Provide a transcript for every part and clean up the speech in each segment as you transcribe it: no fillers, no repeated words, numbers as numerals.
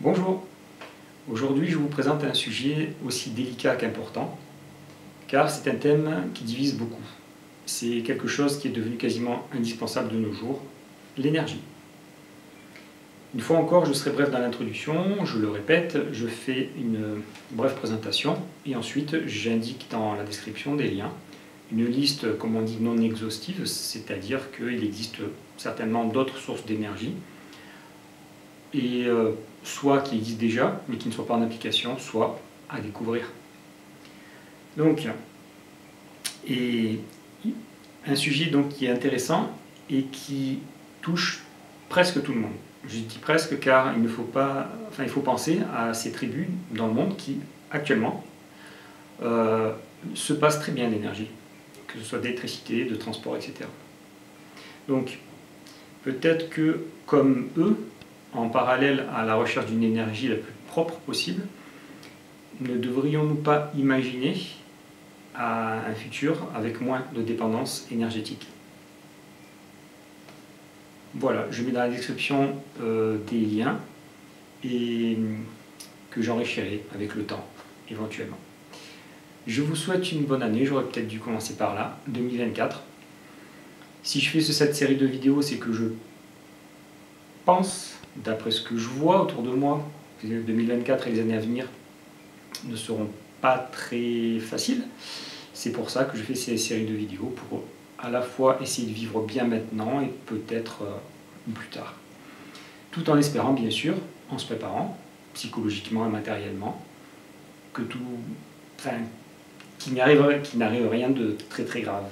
Bonjour, aujourd'hui je vous présente un sujet aussi délicat qu'important, car c'est un thème qui divise beaucoup. C'est quelque chose qui est devenu quasiment indispensable de nos jours, l'énergie. Une fois encore, je serai bref dans l'introduction, je le répète, je fais une brève présentation et ensuite j'indique dans la description des liens, une liste, comme on dit, non exhaustive, c'est-à-dire qu'il existe certainement d'autres sources d'énergie, et soit qui existent déjà, mais qui ne sont pas en application, soit à découvrir. Donc, et un sujet donc qui est intéressant et qui touche presque tout le monde. Je dis presque car il faut penser à ces tribus dans le monde qui, actuellement, se passent très bien d'énergie, que ce soit d'électricité, de transport, etc. Donc, peut-être que, comme eux, en parallèle à la recherche d'une énergie la plus propre possible, ne devrions-nous pas imaginer à un futur avec moins de dépendance énergétique? Voilà, je mets dans la description des liens et que j'enrichirai avec le temps, éventuellement. Je vous souhaite une bonne année, j'aurais peut-être dû commencer par là, 2024. Si je fais cette série de vidéos, c'est que je pense, d'après ce que je vois autour de moi, que 2024 et les années à venir ne seront pas très faciles. C'est pour ça que je fais ces séries de vidéos, pour à la fois essayer de vivre bien maintenant et peut-être plus tard. Tout en espérant, bien sûr, en se préparant, psychologiquement et matériellement, que qu'il n'arrive rien de très très grave.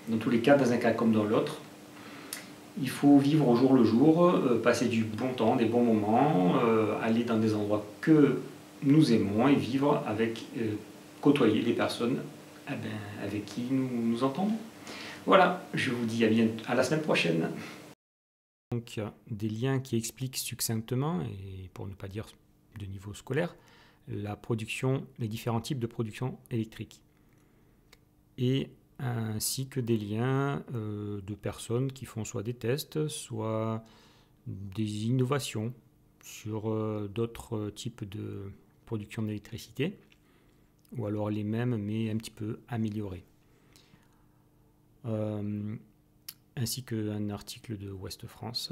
Dans tous les cas, dans un cas comme dans l'autre, il faut vivre au jour le jour, passer du bon temps, des bons moments, aller dans des endroits que nous aimons et vivre avec, côtoyer les personnes avec qui nous nous entendons. Voilà, je vous dis à la semaine prochaine. Donc, des liens qui expliquent succinctement, et pour ne pas dire de niveau scolaire, la production, les différents types de production électrique. Et ainsi que des liens de personnes qui font soit des tests, soit des innovations sur d'autres types de production d'électricité, ou alors les mêmes mais un petit peu améliorés. Ainsi qu'un article de Ouest France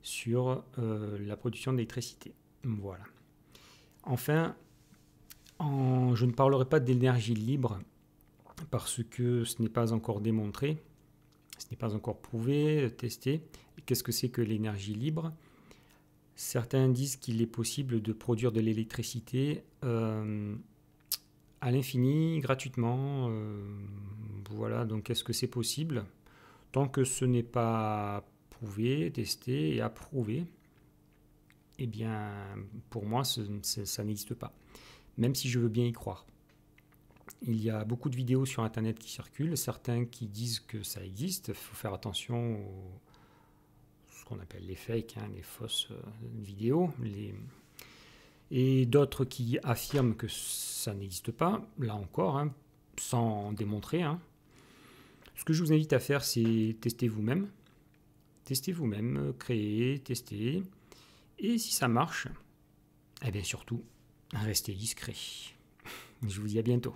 sur la production d'électricité. Voilà. Enfin, je ne parlerai pas d'énergie libre parce que ce n'est pas encore démontré, ce n'est pas encore prouvé, testé. Qu'est-ce que c'est que l'énergie libre? Certains disent qu'il est possible de produire de l'électricité à l'infini, gratuitement. Voilà, donc est-ce que c'est possible? Tant que ce n'est pas prouvé, testé et approuvé, eh bien, pour moi, ça n'existe pas. Même si je veux bien y croire. Il y a beaucoup de vidéos sur Internet qui circulent, certains qui disent que ça existe. Il faut faire attention aux ce qu'on appelle les fakes, les fausses vidéos. Et d'autres qui affirment que ça n'existe pas, là encore, sans démontrer. Ce que je vous invite à faire, c'est tester vous-même. Testez vous-même, créez, testez. Et si ça marche, eh bien surtout, restez discret. Je vous dis à bientôt.